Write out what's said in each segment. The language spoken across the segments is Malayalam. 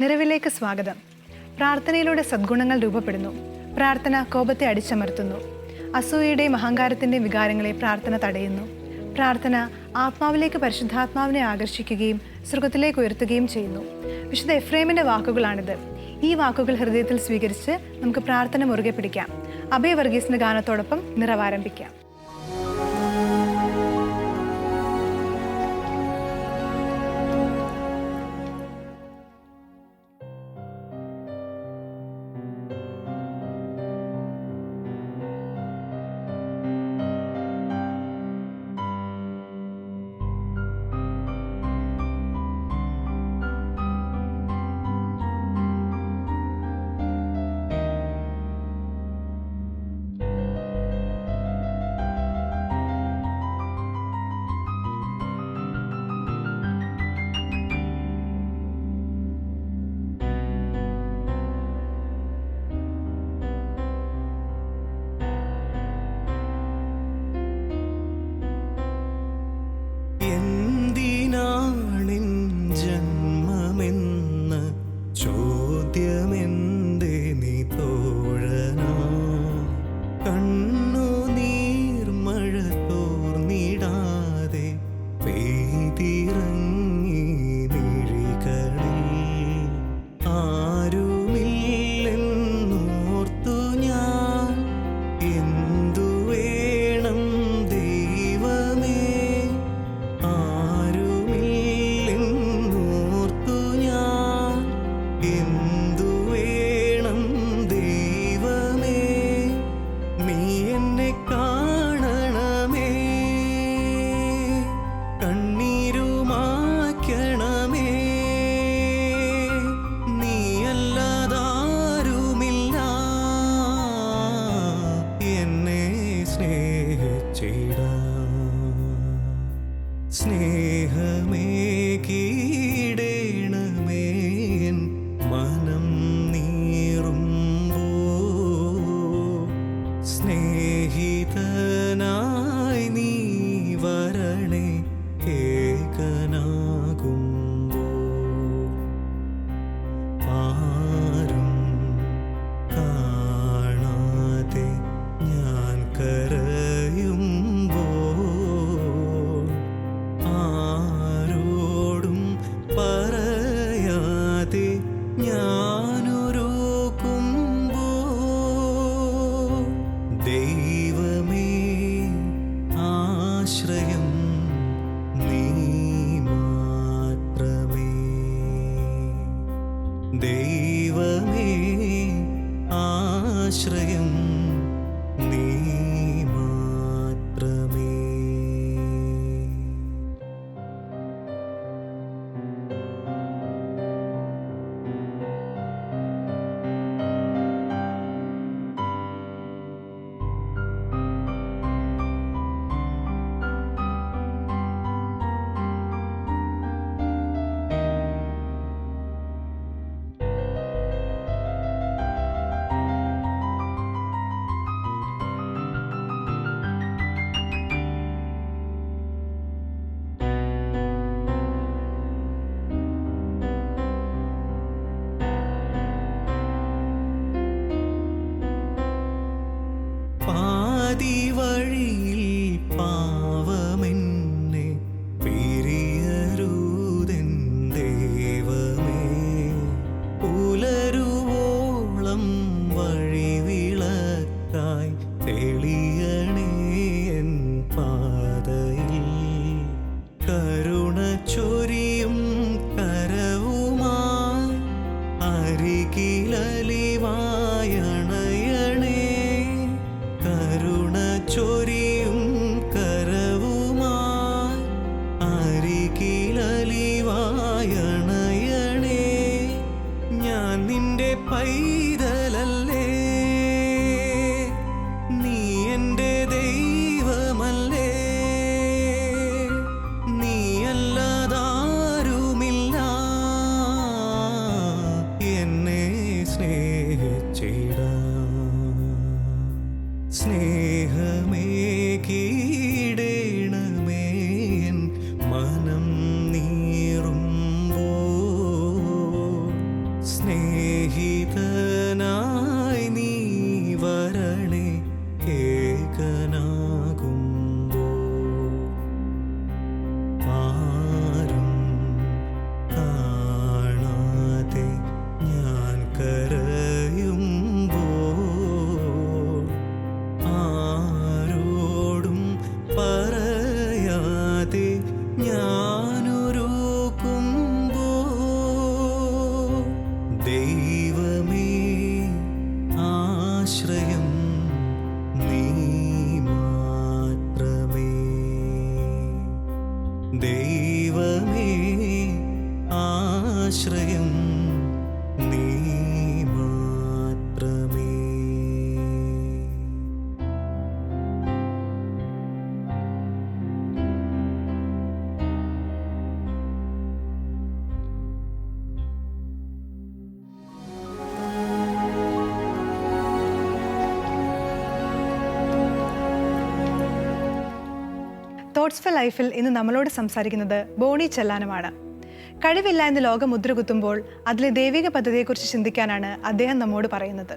നിറവിലേക്ക് സ്വാഗതം. പ്രാർത്ഥനയിലൂടെ സദ്ഗുണങ്ങൾ രൂപപ്പെടുന്നു. പ്രാർത്ഥന കോപത്തെ അടിച്ചമർത്തുന്നു. അസൂയയുടെയും അഹങ്കാരത്തിൻ്റെയും വികാരങ്ങളെ പ്രാർത്ഥന തടയുന്നു. പ്രാർത്ഥന ആത്മാവിലേക്ക് പരിശുദ്ധാത്മാവിനെ ആകർഷിക്കുകയും സ്വർഗത്തിലേക്ക് ഉയർത്തുകയും ചെയ്യുന്നു. വിശുദ്ധ എഫ്രേമിൻ്റെ വാക്കുകളാണിത്. ഈ വാക്കുകൾ ഹൃദയത്തിൽ സ്വീകരിച്ച് നമുക്ക് പ്രാർത്ഥന മുറുകെ പിടിക്കാം. അഭയ വർഗീസിൻ്റെ ഗാനത്തോടൊപ്പം നിറവാരംഭിക്കാം. ഞാനൊരുക്കുമ്പോ ദൈവമേ ആശ്രയം നീ മാത്രമേ. ദൈവമേ ആശ്രയം നീ മാത്രമേ. തോട്ട്സ് ഫോർ ലൈഫിൽ ഇന്ന് നമ്മളോട് സംസാരിക്കുന്നത് ബോണി ചെല്ലാനമാണ്. കഴിവില്ല എന്ന് ലോകം മുദ്രകുത്തുമ്പോൾ അതിലെ ദൈവിക പദ്ധതിയെക്കുറിച്ച് ചിന്തിക്കാനാണ് അദ്ദേഹം നമ്മോട് പറയുന്നത്.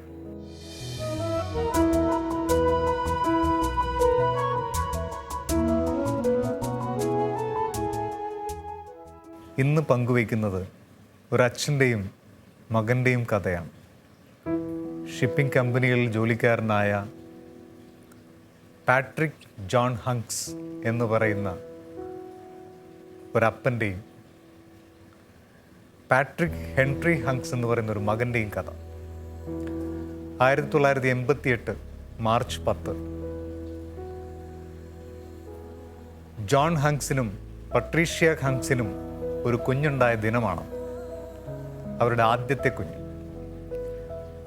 ഇന്ന് പങ്കുവയ്ക്കുന്നത് ഒരച്ഛൻ്റെയും മകൻ്റെയും കഥയാണ്. ഷിപ്പിംഗ് കമ്പനികളിൽ ജോലിക്കാരനായ പാട്രിക് ജോൺ ഹങ്ക്സ് എന്ന് പറയുന്ന ഒരപ്പൻ്റെയും പാട്രിക് ഹെൻറി ഹങ്ക്സ് എന്ന് പറയുന്ന ഒരു മകൻ്റെയും കഥ. 1988 മാർച്ച് 10 ജോൺ ഹങ്ക്സിനും പട്രീഷ്യ ഹങ്ക്സിനും ഒരു കുഞ്ഞുണ്ടായ ദിനമാണ്. അവരുടെ ആദ്യത്തെ കുഞ്ഞ്.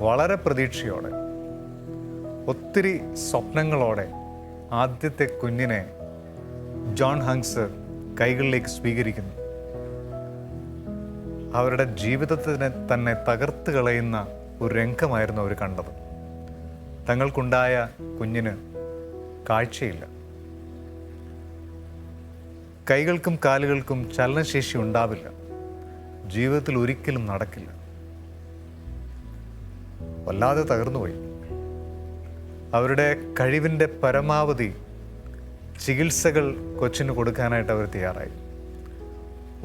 വളരെ പ്രതീക്ഷയോടെ, ഒത്തിരി സ്വപ്നങ്ങളോടെ ആദ്യത്തെ കുഞ്ഞിനെ ജോൺ ഹങ്ക്സ് കൈകളിലേക്ക് സ്വീകരിക്കുന്നു. അവരുടെ ജീവിതത്തിനെ തന്നെ തകർത്ത് കളയുന്ന ഒരു രംഗമായിരുന്നു അവർ കണ്ടത്. തങ്ങൾക്കുണ്ടായ കുഞ്ഞിന് കാഴ്ചയില്ല. കൈകൾക്കും കാലുകൾക്കും ചലനശേഷി ഉണ്ടാവില്ല. ജീവിതത്തിൽ ഒരിക്കലും നടക്കില്ല. വല്ലാതെ തകർന്നുപോയി. അവരുടെ കഴിവിൻ്റെ പരമാവധി ചികിത്സകൾ കൊച്ചിന് കൊടുക്കാനായിട്ട് അവർ തയ്യാറായി.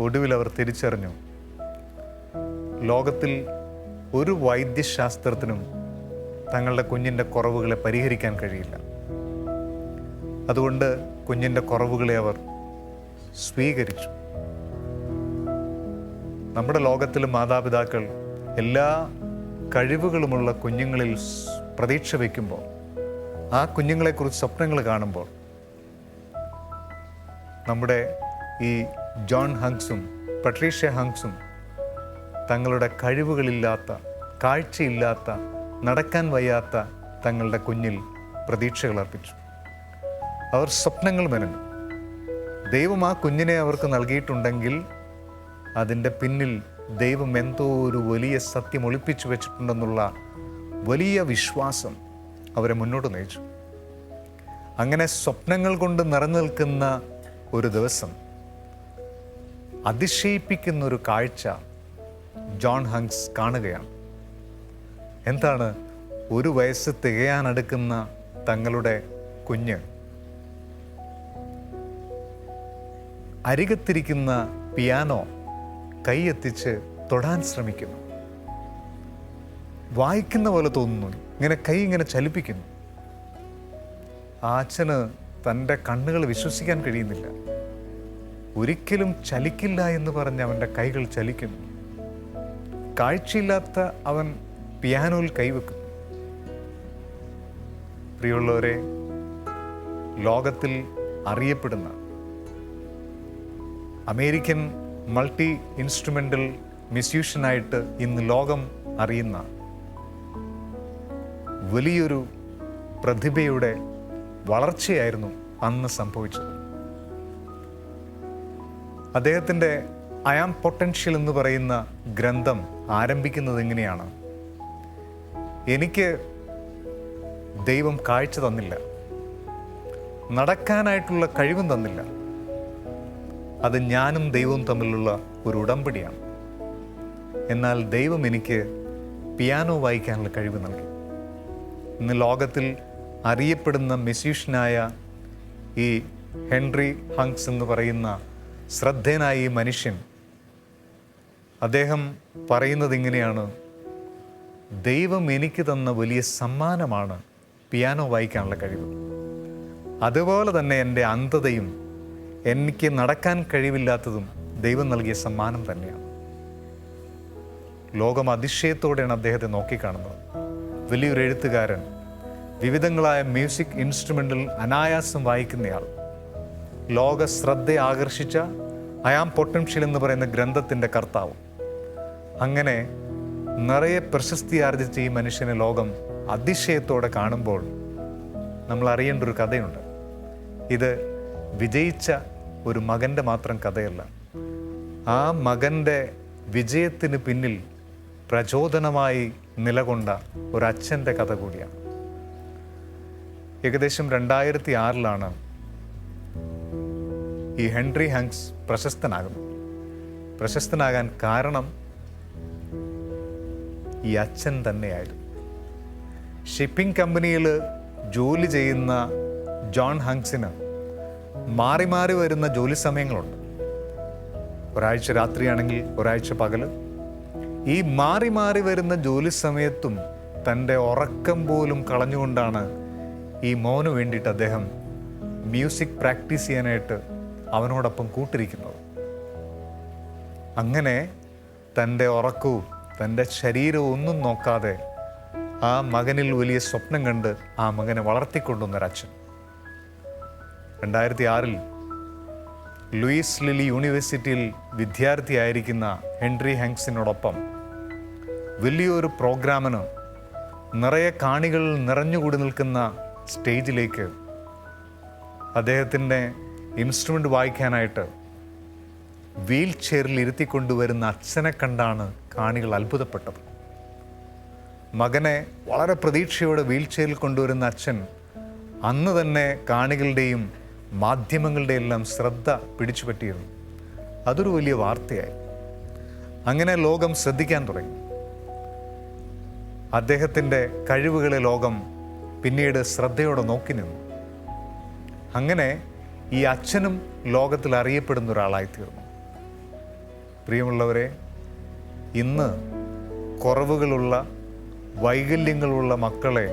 ഒടുവിൽ അവർ തിരിച്ചറിഞ്ഞു, ലോകത്തിൽ ഒരു വൈദ്യശാസ്ത്രത്തിനും തങ്ങളുടെ കുഞ്ഞിൻ്റെ കുറവുകളെ പരിഹരിക്കാൻ കഴിയില്ല. അതുകൊണ്ട് കുഞ്ഞിൻ്റെ കുറവുകളെ അവർ സ്വീകരിച്ചു. നമ്മുടെ ലോകത്തിലെ മാതാപിതാക്കൾ എല്ലാ കഴിവുകളുമുള്ള കുഞ്ഞുങ്ങളിൽ പ്രതീക്ഷ വയ്ക്കുമ്പോൾ, ആ കുഞ്ഞുങ്ങളെക്കുറിച്ച് സ്വപ്നങ്ങൾ കാണുമ്പോൾ, നമ്മുടെ ഈ ജോൺ ഹങ്ക്സും പട്രീഷ്യ ഹങ്ക്സും തങ്ങളുടെ കഴിവുകളില്ലാത്ത, കാഴ്ചയില്ലാത്ത, നടക്കാൻ വയ്യാത്ത തങ്ങളുടെ കുഞ്ഞിൽ പ്രതീക്ഷകൾ അർപ്പിച്ചു. അവർ സ്വപ്നങ്ങൾ മെനഞ്ഞു. ദൈവം ആ കുഞ്ഞിനെ അവർക്ക് നൽകിയിട്ടുണ്ടെങ്കിൽ അതിൻ്റെ പിന്നിൽ ദൈവം എന്തോ ഒരു വലിയ സത്യം ഒളിപ്പിച്ചു വെച്ചിട്ടുണ്ടെന്നുള്ള വലിയ വിശ്വാസം അവരെ മുന്നോട്ട് നയിച്ചു. അങ്ങനെ സ്വപ്നങ്ങൾ കൊണ്ട് നിറഞ്ഞു നിൽക്കുന്ന ഒരു ദിവസം അതിശയിപ്പിക്കുന്ന ഒരു കാഴ്ച ജോൺ ഹങ്ക്സ് കാണുകയാണ്. എന്താണ്? ഒരു വയസ്സ് തികയാനടുക്കുന്ന തങ്ങളുടെ കുഞ്ഞ് അരികത്തിരിക്കുന്ന പിയാനോ കൈയെത്തിച്ച് തൊടാൻ ശ്രമിക്കുന്നു. വായിക്കുന്ന പോലെ തോന്നുന്നു. ഇങ്ങനെ കൈ ഇങ്ങനെ ചലിപ്പിക്കുന്നു. ആ അച്ഛന് തൻ്റെ കണ്ണുകൾ വിശ്വസിക്കാൻ കഴിയുന്നില്ല. ഒരിക്കലും ചലിക്കില്ല എന്ന് പറഞ്ഞ് അവൻ്റെ കൈകൾ ചലിക്കുന്നു. കാഴ്ചയില്ലാത്ത അവൻ പിയാനോയിൽ കൈവെക്കുന്നു. പ്രിയമുള്ളവരെ, ലോകത്തിൽ അറിയപ്പെടുന്ന അമേരിക്കൻ മൾട്ടി ഇൻസ്ട്രുമെൻ്റൽ മ്യൂസീഷ്യനായിട്ട് ഇന്ന് ലോകം അറിയുന്ന വലിയൊരു പ്രതിഭയുടെ വളർച്ചയായിരുന്നു അന്ന് സംഭവിച്ചത്. അദ്ദേഹത്തിൻ്റെ ഐ ആം പൊട്ടൻഷ്യൽ എന്ന് പറയുന്ന ഗ്രന്ഥം ആരംഭിക്കുന്നത് എങ്ങനെയാണ്? എനിക്ക് ദൈവം കാഴ്ച തന്നില്ല, നടക്കാനായിട്ടുള്ള കഴിവും തന്നില്ല. അത് ഞാനും ദൈവവും തമ്മിലുള്ള ഒരു ഉടമ്പടിയാണ്. എന്നാൽ ദൈവം എനിക്ക് പിയാനോ വായിക്കാനുള്ള കഴിവ് നൽകി. ഇന്ന് ലോകത്തിൽ അറിയപ്പെടുന്ന മ്യൂസീഷ്യനായ ഈ ഹെൻറി ഹങ്ക്സ് എന്ന് പറയുന്ന ശ്രദ്ധേയനായ ഈ മനുഷ്യൻ, അദ്ദേഹം പറയുന്നത് ഇങ്ങനെയാണ്: ദൈവം എനിക്ക് തന്ന വലിയ സമ്മാനമാണ് പിയാനോ വായിക്കാനുള്ള കഴിവ്. അതുപോലെ തന്നെ എൻ്റെ അന്ധതയും എനിക്ക് നടക്കാൻ കഴിവില്ലാത്തതും ദൈവം നൽകിയ സമ്മാനം തന്നെയാണ്. ലോകം അതിശയത്തോടെയാണ് അദ്ദേഹത്തെ നോക്കിക്കാണുന്നത്. വലിയൊരു എഴുത്തുകാരൻ, വിവിധങ്ങളായ മ്യൂസിക് ഇൻസ്ട്രുമെൻ്റിൽ അനായാസം വായിക്കുന്നയാൾ, ലോക ശ്രദ്ധ ആകർഷിച്ച ഐ ആം പൊട്ടൻഷ്യൽ എന്ന് പറയുന്ന ഗ്രന്ഥത്തിൻ്റെ കർത്താവ്. അങ്ങനെ നിറയെ പ്രശസ്തി ആർജിച്ച ഈ മനുഷ്യനെ ലോകം അതിശയത്തോടെ കാണുമ്പോൾ നമ്മൾ അറിയേണ്ട ഒരു കഥയുണ്ട്. ഇത് വിജയിച്ച ഒരു മകൻ്റെ മാത്രം കഥയല്ല, ആ മകൻ്റെ വിജയത്തിന് പിന്നിൽ പ്രചോദനമായി നിലകൊണ്ട ഒരച്ഛൻ്റെ കഥ കൂടിയാണ്. ഏകദേശം 2006 ഈ ഹെൻറി ഹങ്സ് പ്രശസ്തനാകുന്നു. പ്രശസ്തനാകാൻ കാരണം ഈ അച്ഛൻ തന്നെയായിരുന്നു. ഷിപ്പിംഗ് കമ്പനിയിൽ ജോലി ചെയ്യുന്ന ജോൺ ഹങ്സിന് മാറി മാറി വരുന്ന ജോലി സമയങ്ങളുണ്ട്. ഒരാഴ്ച രാത്രിയാണെങ്കിൽ ഒരാഴ്ച പകല്. ഈ മാറി മാറി വരുന്ന ജോലി സമയത്തും തൻ്റെ ഉറക്കം പോലും കളഞ്ഞുകൊണ്ടാണ് ഈ മോന് വേണ്ടിയിട്ട് അദ്ദേഹം മ്യൂസിക് പ്രാക്ടീസ് ചെയ്യാനായിട്ട് അവനോടൊപ്പം കൂട്ടിരിക്കുന്നത്. അങ്ങനെ തൻ്റെ ഉറക്കവും തൻ്റെ ശരീരവും ഒന്നും നോക്കാതെ ആ മകനിൽ വലിയ സ്വപ്നം കണ്ട് ആ മകനെ വളർത്തിക്കൊണ്ടുവന്നൊരച്ഛൻ. 2006 ലൂയിസ് ലിലി യൂണിവേഴ്സിറ്റിയിൽ വിദ്യാർത്ഥിയായിരിക്കുന്ന ഹെൻറി ഹങ്സിനോടൊപ്പം വലിയൊരു പ്രോഗ്രാമിന് നിറയെ കാണികൾ നിറഞ്ഞുകൂടി നിൽക്കുന്ന സ്റ്റേജിലേക്ക് അദ്ദേഹത്തിൻ്റെ ഇൻസ്ട്രുമെൻ്റ് വായിക്കാനായിട്ട് വീൽ ചെയറിൽ ഇരുത്തിക്കൊണ്ടുവരുന്ന അച്ഛനെ കണ്ടാണ് കാണികൾ അത്ഭുതപ്പെട്ടത്. മകനെ വളരെ പ്രതീക്ഷയോടെ വീൽ ചെയറിൽ കൊണ്ടുവരുന്ന അച്ഛൻ അന്ന് തന്നെ കാണികളുടെയും മാധ്യമങ്ങളുടെയും എല്ലാം ശ്രദ്ധ പിടിച്ചുപറ്റിയിരുന്നു. അതൊരു വലിയ വാർത്തയായി. അങ്ങനെ ലോകം ശ്രദ്ധിക്കാൻ തുടങ്ങി. അദ്ദേഹത്തിൻ്റെ കഴിവുകളെ ലോകം പിന്നീട് ശ്രദ്ധയോടെ നോക്കി നിന്നു. അങ്ങനെ ഈ അച്ഛനും ലോകത്തിൽ അറിയപ്പെടുന്ന ഒരാളായിത്തീർന്നു. പ്രിയമുള്ളവരെ, ഇന്ന് കുറവുകളുള്ള വൈകല്യങ്ങളുള്ള മക്കളെ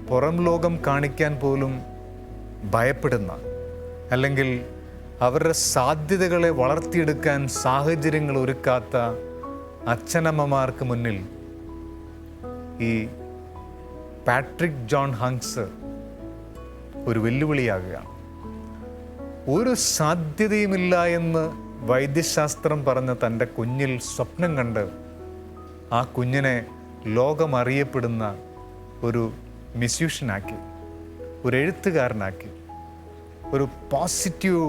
പുറം ലോകം കാണിക്കാൻ പോലും ഭയപ്പെടുന്ന, അല്ലെങ്കിൽ അവരുടെ സാധ്യതകളെ വളർത്തിയെടുക്കാൻ സാഹചര്യങ്ങൾ ഒരുക്കാത്ത അച്ഛനമ്മമാർക്ക് മുന്നിൽ ഈ പാട്രിക് ജോൺ ഹങ്സ് ഒരു വെല്ലുവിളിയാകുകയാണ്. ഒരു സാധ്യതയുമില്ല എന്ന് വൈദ്യശാസ്ത്രം പറഞ്ഞ തൻ്റെ കുഞ്ഞിൽ സ്വപ്നം കണ്ട് ആ കുഞ്ഞിനെ ലോകമറിയപ്പെടുന്ന ഒരു മ്യൂസീഷ്യനാക്കി, ഒരു എഴുത്തുകാരനാക്കി, ഒരു പോസിറ്റീവ്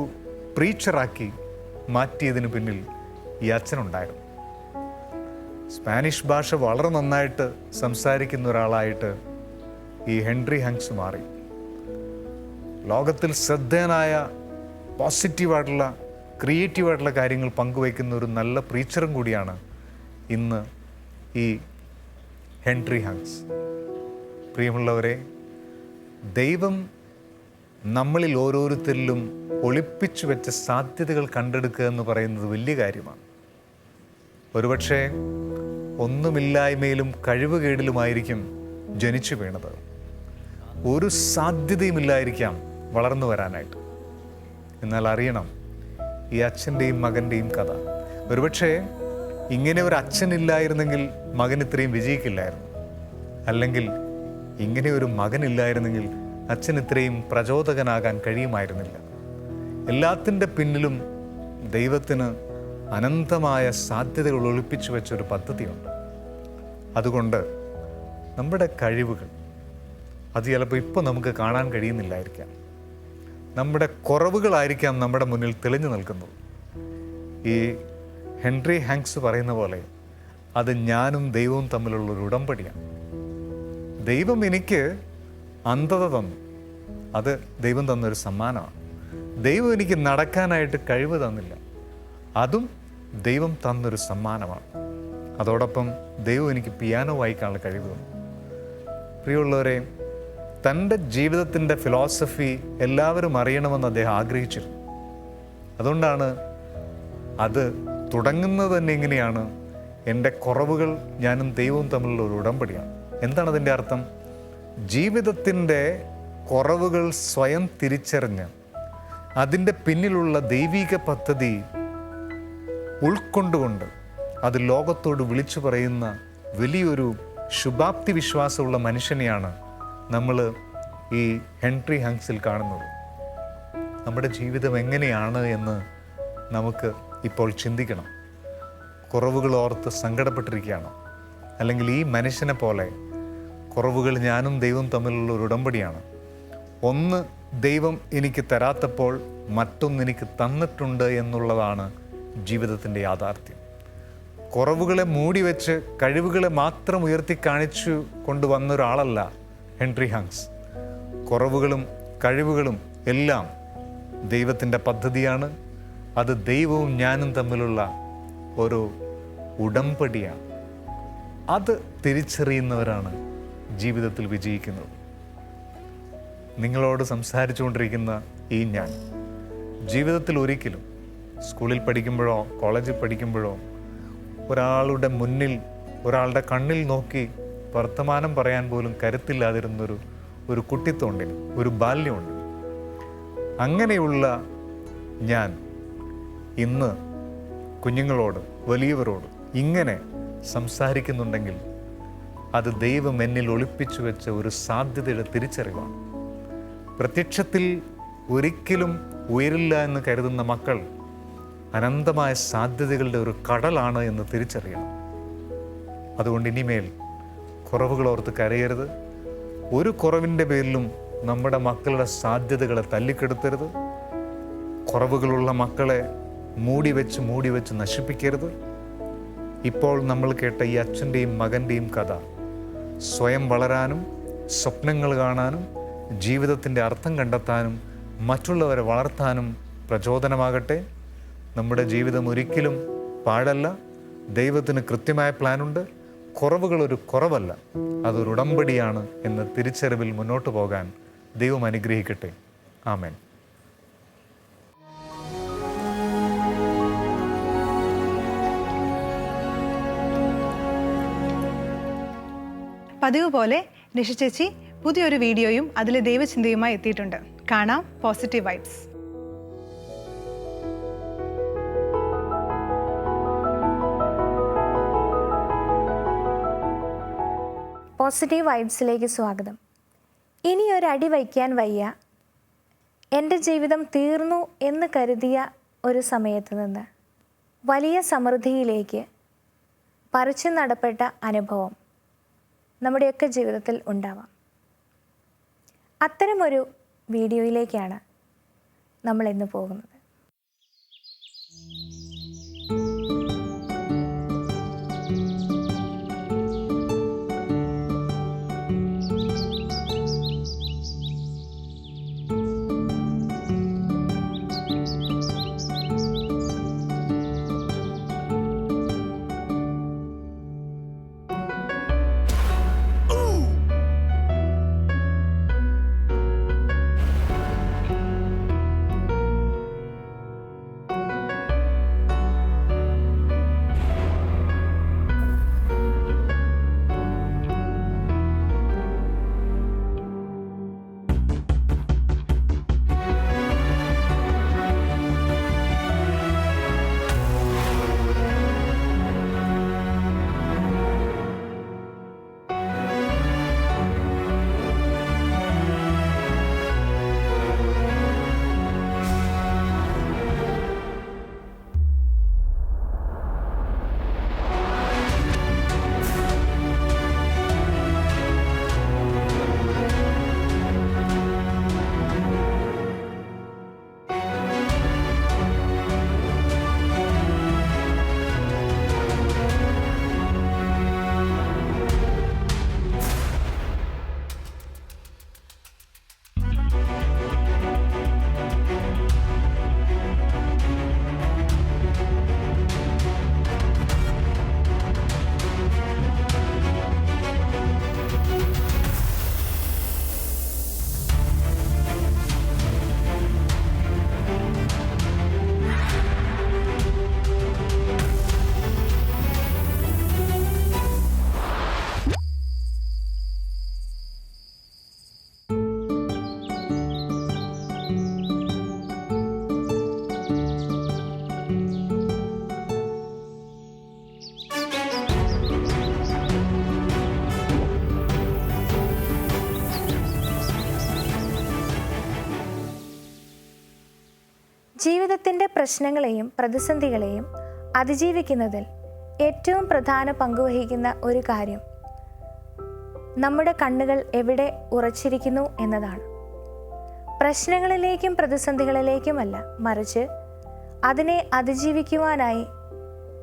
പ്രീച്ചറാക്കി മാറ്റിയതിന് പിന്നിൽ ഈ അച്ഛനുണ്ടായിരുന്നു. സ്പാനിഷ് ഭാഷ വളരെ നന്നായിട്ട് സംസാരിക്കുന്ന ഒരാളായിട്ട് ഈ ഹെൻറി ഹങ്സ് മാറി. ലോകത്തിൽ ശ്രദ്ധേയനായ പോസിറ്റീവായിട്ടുള്ള ക്രിയേറ്റീവായിട്ടുള്ള കാര്യങ്ങൾ പങ്കുവയ്ക്കുന്ന ഒരു നല്ല പ്രീച്ചറും കൂടിയാണ് ഇന്ന് ഈ ഹെൻറി ഹങ്സ്. പ്രിയമുള്ളവരെ, ദൈവം നമ്മളിൽ ഓരോരുത്തരിലും ഒളിപ്പിച്ചു വെച്ച സാധ്യതകൾ കണ്ടെടുക്കുക എന്ന് പറയുന്നത് വലിയ കാര്യമാണ്. ഒരുപക്ഷെ ഒന്നുമില്ലായ്മയിലും കഴിവുകേടിലുമായിരിക്കും ജനിച്ചു വീണത്. ഒരു സാധ്യതയുമില്ലായിരിക്കാം വളർന്നു വരാനായിട്ട്. എന്നാൽ അറിയണം, ഈ അച്ഛൻ്റെയും മകൻ്റെയും കഥ. ഒരുപക്ഷെ ഇങ്ങനെ ഒരു അച്ഛനില്ലായിരുന്നെങ്കിൽ മകൻ ഇത്രയും വിജയിക്കില്ലായിരുന്നു. അല്ലെങ്കിൽ ഇങ്ങനെ ഒരു മകനില്ലായിരുന്നെങ്കിൽ അച്ഛൻ ഇത്രയും പ്രചോദകനാകാൻ കഴിയുമായിരുന്നില്ല. എല്ലാത്തിൻ്റെ പിന്നിലും ദൈവത്തിന് അനന്തമായ സാധ്യതകൾ ഒളിപ്പിച്ചു വെച്ചൊരു പദ്ധതിയുണ്ട്. അതുകൊണ്ട് നമ്മുടെ കഴിവുകൾ അത് ചിലപ്പോൾ ഇപ്പോൾ നമുക്ക് കാണാൻ കഴിയുന്നില്ലായിരിക്കാം. നമ്മുടെ കുറവുകളായിരിക്കാം നമ്മുടെ മുന്നിൽ തെളിഞ്ഞു നിൽക്കുന്നത്. ഈ ഹെൻറി ഹാങ്സ് പറയുന്ന പോലെ അത് ഞാനും ദൈവവും തമ്മിലുള്ളൊരു ഉടമ്പടിയാണ്. ദൈവം എനിക്ക് അന്ധത തന്നു, അത് ദൈവം തന്നൊരു സമ്മാനമാണ്. ദൈവം എനിക്ക് നടക്കാനായിട്ട് കഴിവ് തന്നില്ല, അതും ദൈവം തന്നൊരു സമ്മാനമാണ്. അതോടൊപ്പം ദൈവം എനിക്ക് പിയാനോ വായിക്കാനുള്ള കഴിവ് തന്നു. പ്രിയമുള്ളവരെ, തൻ്റെ ജീവിതത്തിൻ്റെ ഫിലോസഫി എല്ലാവരും അറിയണമെന്ന് അദ്ദേഹം ആഗ്രഹിച്ചിരുന്നു. അതുകൊണ്ടാണ് അത് തുടങ്ങുന്നത് തന്നെ എങ്ങനെയാണ്, എൻ്റെ കുറവുകൾ ഞാനും ദൈവവും തമ്മിലുള്ള ഒരു ഉടമ്പടിയാണ്. എന്താണ് അതിൻ്റെ അർത്ഥം? ജീവിതത്തിൻ്റെ കുറവുകൾ സ്വയം തിരിച്ചറിഞ്ഞ് അതിൻ്റെ പിന്നിലുള്ള ദൈവിക പദ്ധതി ഉൾക്കൊണ്ടുകൊണ്ട് അത് ലോകത്തോട് വിളിച്ചു പറയുന്ന വലിയൊരു ശുഭാപ്തി വിശ്വാസമുള്ള മനുഷ്യനെയാണ് നമ്മൾ ഈ ഹെൻറി ഹങ്സിൽ കാണുന്നത്. നമ്മുടെ ജീവിതം എങ്ങനെയാണ് എന്ന് നമുക്ക് ഇപ്പോൾ ചിന്തിക്കണം. കുറവുകൾ ഓർത്ത് സങ്കടപ്പെട്ടിരിക്കുകയാണ്, അല്ലെങ്കിൽ ഈ മനുഷ്യനെ പോലെ കുറവുകൾ ഞാനും ദൈവവും തമ്മിലുള്ള ഒരു ഉടമ്പടിയാണ്. ഒന്ന് ദൈവം എനിക്ക് തരാത്തപ്പോൾ മറ്റൊന്ന് എനിക്ക് തന്നിട്ടുണ്ട് എന്നുള്ളതാണ് ജീവിതത്തിൻ്റെ യാഥാർത്ഥ്യം. കുറവുകളെ മൂടി വെച്ച് കഴിവുകളെ മാത്രം ഉയർത്തി കാണിച്ചു കൊണ്ടുവന്ന ഒരാളല്ല ഹെൻറി ഹങ്സ്. കുറവുകളും കഴിവുകളും എല്ലാം ദൈവത്തിൻ്റെ പദ്ധതിയാണ്. അത് ദൈവവും ഞാനും തമ്മിലുള്ള ഒരു ഉടമ്പടിയാണ്. അത് തിരിച്ചറിയുന്നവരാണ് ജീവിതത്തിൽ വിജയിക്കുന്നത്. നിങ്ങളോട് സംസാരിച്ചുകൊണ്ടിരിക്കുന്ന ഈ ഞാൻ ജീവിതത്തിൽ ഒരിക്കലും സ്കൂളിൽ പഠിക്കുമ്പോഴോ കോളേജിൽ പഠിക്കുമ്പോഴോ ഒരാളുടെ മുന്നിൽ, ഒരാളുടെ കണ്ണിൽ നോക്കി വർത്തമാനം പറയാൻ പോലും കരുത്തില്ലാതിരുന്നൊരു കുട്ടിത്തോണ്ടിന് ഒരു ബാല്യമുണ്ട്. അങ്ങനെയുള്ള ഞാൻ ഇന്ന് കുഞ്ഞുങ്ങളോട്, വലിയവരോട് ഇങ്ങനെ സംസാരിക്കുന്നുണ്ടെങ്കിൽ അത് ദൈവം എന്നിൽ ഒളിപ്പിച്ചു വെച്ച ഒരു സാധ്യതയുടെ തിരിച്ചറിവാണ്. പ്രത്യക്ഷത്തിൽ ഒരിക്കലും ഉയരില്ല എന്ന് കരുതുന്ന മക്കൾ അനന്തമായ സാധ്യതകളുടെ ഒരു കടലാണ് എന്ന് തിരിച്ചറിയണം. അതുകൊണ്ട് ഇനിമേൽ കുറവുകളോർത്ത് കരയരുത്. ഒരു കുറവിൻ്റെ പേരിലും നമ്മുടെ മക്കളുടെ സാധ്യതകളെ തല്ലിക്കെടുത്തരുത്. കുറവുകളുള്ള മക്കളെ മൂടി വെച്ച് നശിപ്പിക്കരുത്. ഇപ്പോൾ നമ്മൾ കേട്ട ഈ അച്ഛൻ്റെയും മകൻ്റെയും കഥ സ്വയം വളരാനും സ്വപ്നങ്ങൾ കാണാനും ജീവിതത്തിൻ്റെ അർത്ഥം കണ്ടെത്താനും മറ്റുള്ളവരെ വളർത്താനും പ്രചോദനമാകട്ടെ. നമ്മുടെ ജീവിതം ഒരിക്കലും പാഴല്ല. ദൈവത്തിന് കൃത്യമായ പ്ലാനുണ്ട്. കുറവുകളൊരു കുറവല്ല, അതൊരു ഉടമ്പടിയാണ് എന്ന തിരിച്ചറിവിൽ മുന്നോട്ട് പോകാൻ ദൈവം അനുഗ്രഹിക്കട്ടെ. ആമേൻ. പതിവ് പോലെ നിഷ ചേച്ചി പുതിയൊരു വീഡിയോയും അതിലെ ദൈവചിന്തയുമായി എത്തിയിട്ടുണ്ട്. കാണാം പോസിറ്റീവ് വൈബ്സ്. പോസിറ്റീവ് വൈബ്സിലേക്ക് സ്വാഗതം. ഇനിയൊരടി വയ്ക്കാൻ വയ്യ, എൻ്റെ ജീവിതം തീർന്നു എന്ന് കരുതിയ ഒരു സമയത്ത് നിന്ന് വലിയ സമൃദ്ധിയിലേക്ക് പറിച്ചു നടപ്പെട്ട അനുഭവം നമ്മുടെയൊക്കെ ജീവിതത്തിൽ ഉണ്ടാവാം. അത്തരമൊരു വീഡിയോയിലേക്കാണ് നമ്മൾ ഇന്ന് പോകുന്നത്. പ്രശ്നങ്ങളെയും പ്രതിസന്ധികളെയും അതിജീവിക്കുന്നതിൽ ഏറ്റവും പ്രധാന പങ്കുവഹിക്കുന്ന ഒരു കാര്യം നമ്മുടെ കണ്ണുകൾ എവിടെ ഉറച്ചിരിക്കുന്നു എന്നതാണ്. പ്രശ്നങ്ങളിലേക്കും പ്രതിസന്ധികളിലേക്കുമല്ല, മറിച്ച് അതിനെ അതിജീവിക്കുവാനായി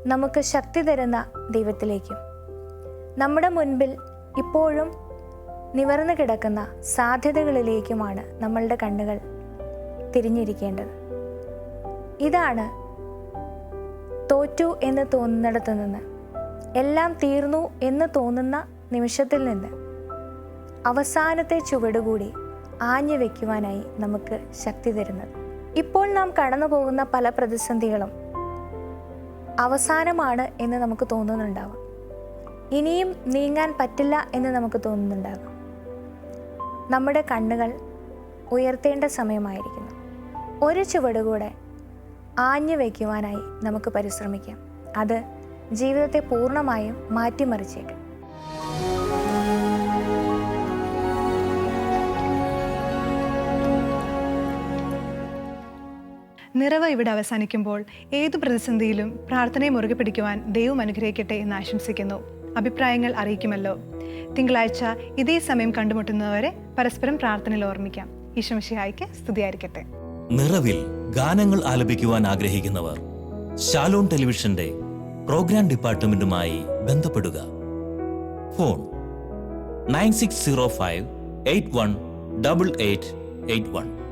നമുക്ക് ശക്തി തരുന്ന ദൈവത്തിലേക്കും. നമ്മുടെ മുൻപിൽ ഇപ്പോഴും നിവർന്നു കിടക്കുന്ന സാധ്യതകളിലേക്കുമാണ് നമ്മളുടെ കണ്ണുകൾ തിരിഞ്ഞിരിക്കേണ്ടത്. ഇതാണ് തോറ്റു എന്ന് തോന്നുന്നിടത്തു നിന്ന്, എല്ലാം തീർന്നു എന്ന് തോന്നുന്ന നിമിഷത്തിൽ നിന്ന് അവസാനത്തെ ചുവടുകൂടി ആഞ്ഞു വയ്ക്കുവാനായി നമുക്ക് ശക്തി തരുന്നത്. ഇപ്പോൾ നാം കടന്നു പോകുന്ന പല പ്രതിസന്ധികളും അവസാനമാണ് എന്ന് നമുക്ക് തോന്നുന്നുണ്ടാവാം. ഇനിയും നീങ്ങാൻ പറ്റില്ല എന്ന് നമുക്ക് തോന്നുന്നുണ്ടാകാം. നമ്മുടെ കണ്ണുകൾ ഉയർത്തേണ്ട സമയമായിരിക്കുന്നു. ഒരു ചുവടുകൂടെ ആഞ്ഞു വയ്ക്കുവാനായി നമുക്ക് പരിശ്രമിക്കാം. അത് ജീവിതത്തെ പൂർണ്ണമായും മാറ്റിമറിച്ചേക്കും. നിറവ് ഇവിടെ അവസാനിക്കുമ്പോൾ ഏതു പ്രതിസന്ധിയിലും പ്രാർത്ഥനയെ മുറുകെ പിടിക്കുവാൻ ദൈവം അനുഗ്രഹിക്കട്ടെ എന്ന് ആശംസിക്കുന്നു. അഭിപ്രായങ്ങൾ അറിയിക്കുമല്ലോ. തിങ്കളാഴ്ച ഇതേ സമയം കണ്ടുമുട്ടുന്നവരെ പരസ്പരം പ്രാർത്ഥനയിൽ ഓർമ്മിക്കാം. ഈശോ മിശിഹായ്ക്ക് സ്തുതിയായിരിക്കട്ടെ. നിറവിൽ ഗാനങ്ങൾ ആലപിക്കുവാൻ ആഗ്രഹിക്കുന്നവർ ഷാലോൺ ടെലിവിഷന്റെ പ്രോഗ്രാം ഡിപ്പാർട്ട്മെന്റുമായി ബന്ധപ്പെടുക. ഫോൺ 9605 818881.